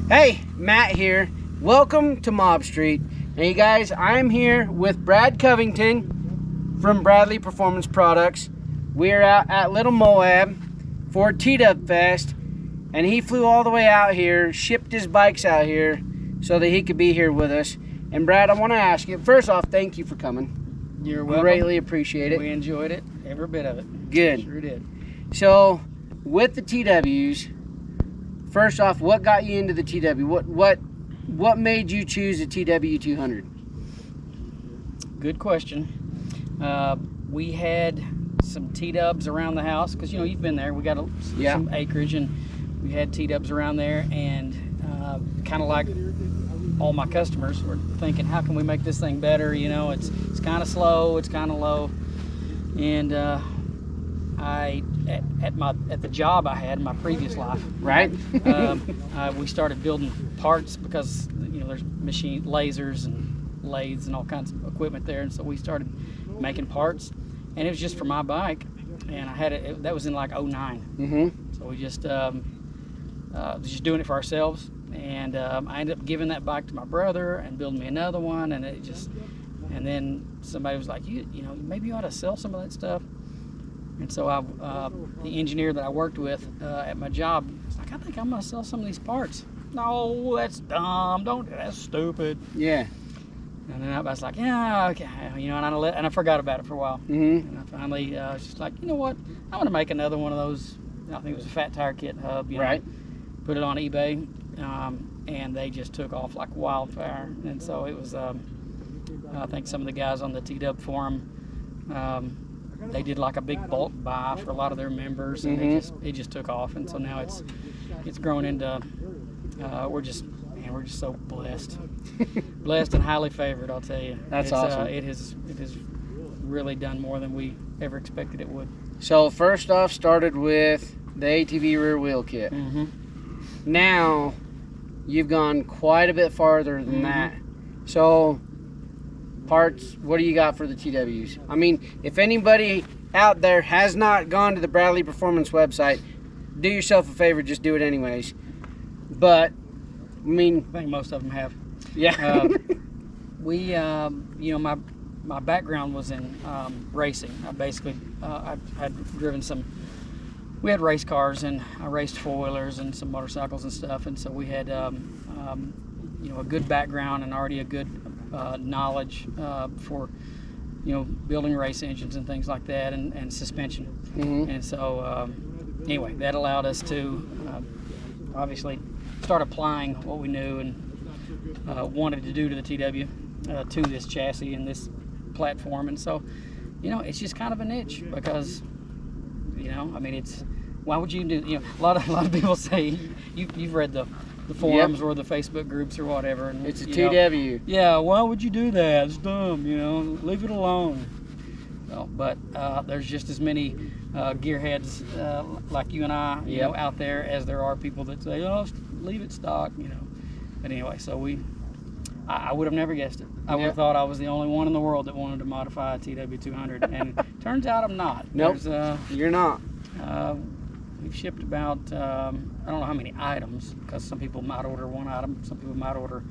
Hey, Matt here. Welcome to Mob Street. Now you guys, I'm here with Brad Covington from Bradley Performance Products. We're out at Little Moab for Tdub Fest, and he flew all the way out here, shipped his bikes out here so that he could be here with us. And Brad, I want to ask you, first off, thank you for coming. You're welcome. Greatly appreciate it. We enjoyed it, every bit of it. Good. Sure did. So, with the TWs, first off, what got you into the TW? What made you choose the TW200? Good question. We had some T-dubs around the house because you know you've been there. We got some acreage, and we had T-dubs around there, and kind of like all my customers were thinking, how can we make this thing better? You know, it's kind of slow, it's kind of low, and at the job I had in my previous life, right? We started building parts because you know there's lasers and lathes and all kinds of equipment there, and so we started making parts, and it was just for my bike, and I had it. That was in like '09. Mm-hmm. So we just doing it for ourselves, and I ended up giving that bike to my brother and building me another one, and and then somebody was like, you know, maybe you ought to sell some of that stuff. And so the engineer that I worked with at my job was like, I think I'm gonna sell some of these parts. No, that's dumb. Don't. That's stupid. Yeah. And then I was like, yeah, okay, you know, and I forgot about it for a while. Mm-hmm. And I finally was just like, you know what? I want to make another one of those. I think it was a fat tire kit hub. You know, put it on eBay, and they just took off like wildfire. And so it was. I think some of the guys on the Tdub forum. They did like a big bulk buy for a lot of their members, and it just took off, and so now it's grown into we're just so blessed, blessed and highly favored. I'll tell you, that's awesome. It has really done more than we ever expected it would. So first off, started with the ATV rear wheel kit. Mm-hmm. Now you've gone quite a bit farther than that. So parts, what do you got for the TWs? I mean, if anybody out there has not gone to the Bradley Performance website, do yourself a favor, just do it anyways. But I mean, I think most of them have. Yeah. You know, my background was in racing. I basically I had driven we had race cars, and I raced four-wheelers and some motorcycles and stuff, and so we had you know, a good background and already a good knowledge for, you know, building race engines and things like that, and suspension. Mm-hmm. And so anyway, that allowed us to obviously start applying what we knew and wanted to do to the TW to this chassis and this platform. And so, you know, it's just kind of a niche because, you know, I mean, it's, why would you do, you know, a lot of people say, you've read the forums or the Facebook groups or whatever. And, it's a TW. know, yeah, why would you do that? It's dumb, you know, leave it alone. No, but there's just as many gearheads like you and I, you know, out there as there are people that say, oh, leave it stock, you know. But anyway, so I would have never guessed it. I would have thought I was the only one in the world that wanted to modify a TW200, and turns out I'm not. Nope, you're not. We've shipped about, I don't know how many items, because some people might order one item, some people might order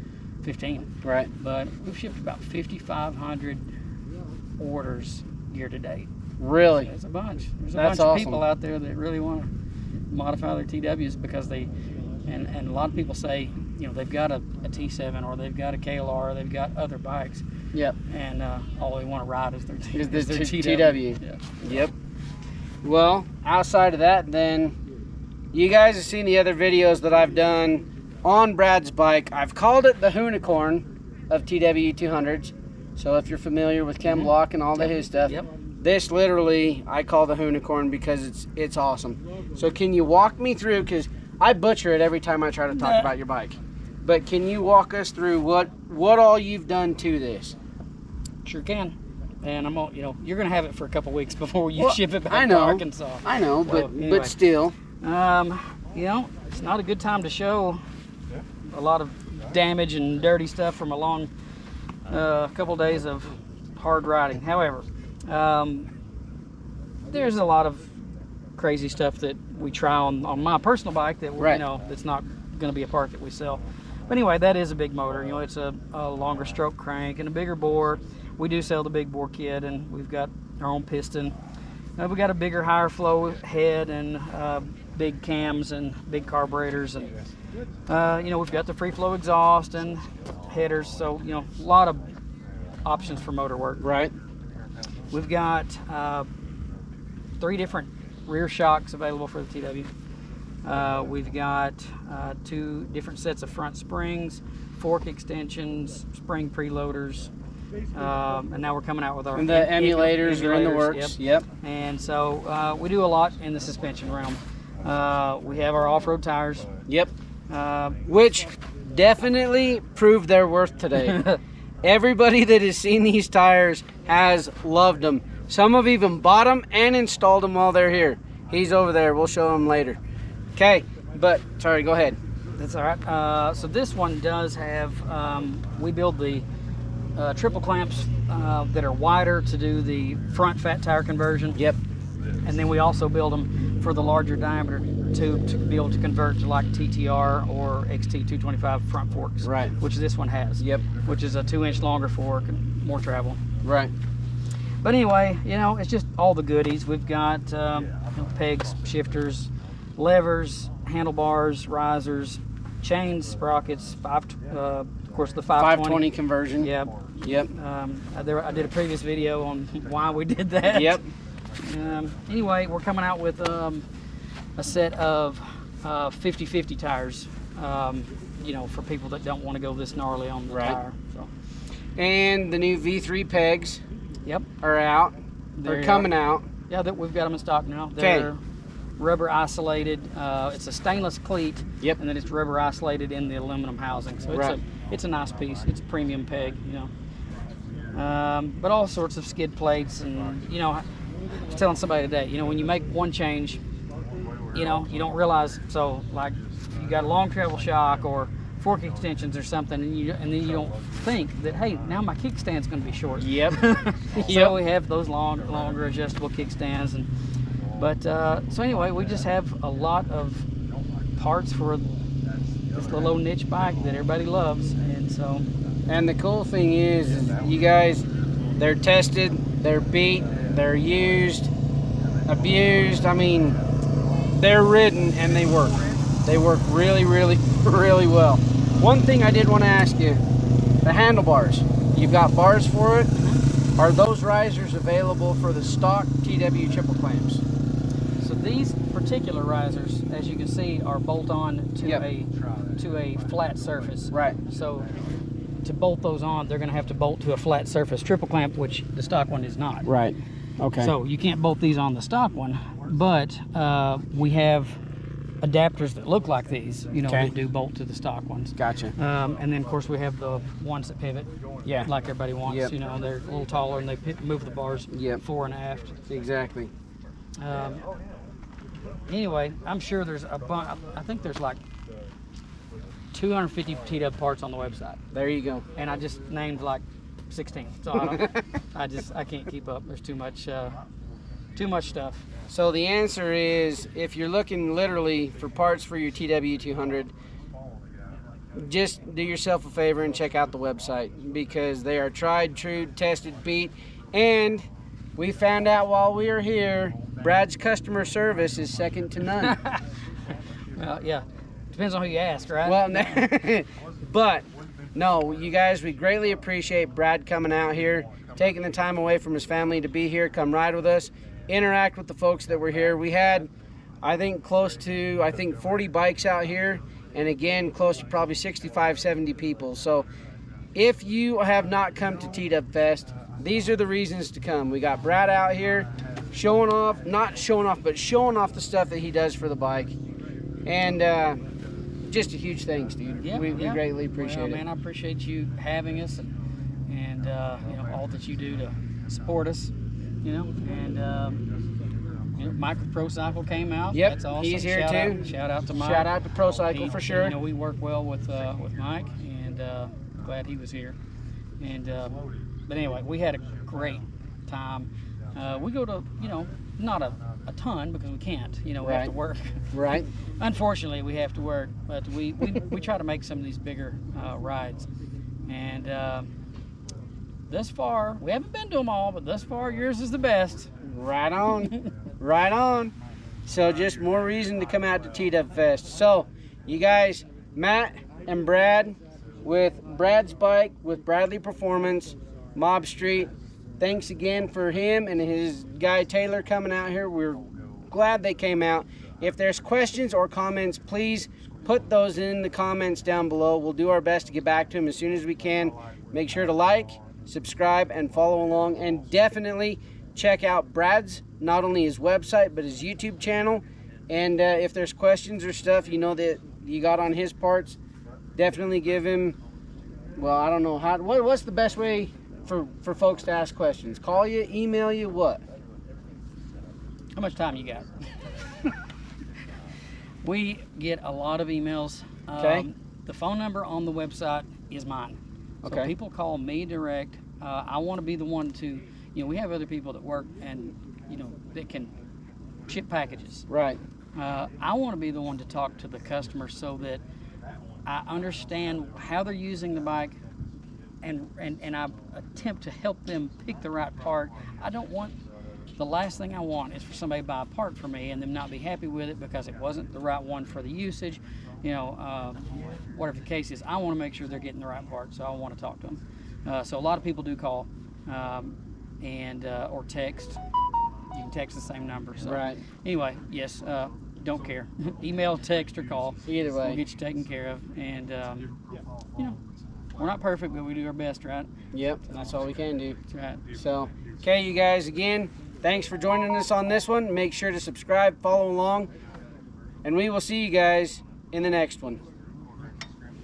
15. Right. But we've shipped about 5,500 orders year to date. Really? There's a bunch. There's a That's bunch awesome. of people out there that really want to modify their TWs because they, and a lot of people say, you know, they've got a T7 or they've got a KLR or they've got other bikes. Yep. And all they want to ride is their TW. TW. Yep. Well, outside of that, then, you guys have seen the other videos that I've done on Brad's bike. I've called it the Hoonicorn of TW200s. So if you're familiar with Ken Block and all his stuff, this literally I call the Hoonicorn because it's awesome. So can you walk me through, because I butcher it every time I try to talk about your bike, but can you walk us through what all you've done to this? Sure can. And I'm, you know, you're gonna have it for a couple weeks before you ship it back to Arkansas. I know, so, but still, you know, it's not a good time to show a lot of damage and dirty stuff from a long couple days of hard riding. However, there's a lot of crazy stuff that we try on my personal bike that you know, that's not going to be a part that we sell. But anyway, that is a big motor. You know, it's a longer stroke crank and a bigger bore. We do sell the big bore kit, and we've got our own piston. We got a bigger, higher flow head and big cams and big carburetors, and you know, we've got the free flow exhaust and headers. So you know, a lot of options for motor work. Right. We've got 3 different rear shocks available for the TW. We've got 2 different sets of front springs, fork extensions, spring preloaders, and now we're coming out with our emulators are in the works. Yep. And so we do a lot in the suspension realm. We have our off-road tires. Yep. Which definitely proved their worth today. Everybody that has seen these tires has loved them. Some have even bought them and installed them while they're here. He's over there. We'll show him later. Okay, but sorry, go ahead. That's all right. So this one does have, we build the triple clamps that are wider to do the front fat tire conversion. Yep. And then we also build them for the larger diameter tube to be able to convert to like TTR or XT225 front forks. Right. Which this one has. Yep. Which is a 2-inch longer fork and more travel. Right. But anyway, you know, it's just all the goodies. We've got you know, pegs, shifters, levers, handlebars, risers, chains, sprockets, of course the 520 conversion. Yep. Yep. I did a previous video on why we did that. Yep. Anyway, we're coming out with a set of 50/50 tires, you know, for people that don't want to go this gnarly on the tire. So. And the new V3 pegs. Yep. Are out. They're coming out. Yeah, we've got them in stock now. They're rubber isolated. It's a stainless cleat. Yep. And then it's rubber isolated in the aluminum housing. So it's a nice piece. It's a premium peg, you know. But all sorts of skid plates, and you know, I was telling somebody today, you know, when you make one change, you know, you don't realize. So like, you got a long travel shock or fork extensions or something, and then you don't think that, hey, now my kickstand's going to be short. Yep. So we have those longer adjustable kickstands, but so anyway, we just have a lot of parts for this little old niche bike that everybody loves, and the cool thing is you guys, they're tested, they're beat, they're used, abused. I mean, they're ridden and they work. They work really, really, really well. One thing I did want to ask you, the handlebars. You've got bars for it. Are those risers available for the stock TW triple clamps? So these particular risers, as you can see, are bolt-on to a flat surface. Right. So to bolt those on, they're going to have to bolt to a flat surface triple clamp, which the stock one is not. Right. Okay. So you can't bolt these on the stock one, but we have adapters that look like these, you know, that do bolt to the stock ones. Gotcha. And then of course we have the ones that pivot, like everybody wants. Yep. You know, they're a little taller and they move the bars fore and aft. Exactly. Anyway, I'm sure there's a bunch. I think there's like 250 Tdub parts on the website. There you go. And I just named like 16. So I can't keep up. There's too much stuff. So the answer is, if you're looking literally for parts for your TW200, just do yourself a favor and check out the website, because they are tried, true, tested, beat, and we found out while we were here, Brad's customer service is second to none. Well, yeah, depends on who you ask, right? Well, but no, you guys, we greatly appreciate Brad coming out here, taking the time away from his family to be here, come ride with us, interact with the folks that were here. We had, I think, close to 40 bikes out here, and again, close to probably 65, 70 people. So if you have not come to Tdub Fest, these are the reasons to come. We got Brad out here showing off the stuff that he does for the bike. And just a huge thanks, dude. We greatly appreciate it. Man, I appreciate you having us, and you know, all that you do to support us. You know, and you know, Mike with Pro Cycle came out. Yep, that's awesome. he's here too. Shout out to Mike. Shout out to Pro Cycle for sure. You know, we work well with Mike, and glad he was here. And but anyway, we had a great time. We go to, you know, not a ton because we can't, you know, we have to work. Right. Unfortunately, we have to work, but we try to make some of these bigger rides. And thus far, we haven't been to them all, but thus far, yours is the best. Right on. Right on. So just more reason to come out to Tdub Fest. So you guys, Matt and Brad with Brad's Bike with Bradley Performance, Mob Street. Thanks again for him and his guy Taylor coming out here. We're glad they came out. If there's questions or comments, please put those in the comments down below. We'll do our best to get back to them as soon as we can. Make sure to like, subscribe, and follow along. And definitely check out Brad's, not only his website, but his YouTube channel. And if there's questions or stuff you know that you got on his parts, definitely give him, well, I don't know, what's the best way for folks to ask questions? Call you, email you, what? How much time you got? We get a lot of emails. Okay. The phone number on the website is mine. So Okay. people call me direct. I want to be the one to, you know, we have other people that work and, you know, that can ship packages. Right. I want to be the one to talk to the customer so that I understand how they're using the bike, and I attempt to help them pick the right part. I don't want, the last thing I want is for somebody to buy a part for me and them not be happy with it because it wasn't the right one for the usage. You know, whatever the case is, I want to make sure they're getting the right part, so I want to talk to them. So a lot of people do call or text. You can text the same number. So. Right. Anyway, yes, don't care. Email, text, or call. Either way. We'll get you taken care of. And, you know, we're not perfect, but we do our best, right? Yep, that's all we can do. That's right. So, okay, you guys, again, thanks for joining us on this one. Make sure to subscribe, follow along, and we will see you guys in the next one.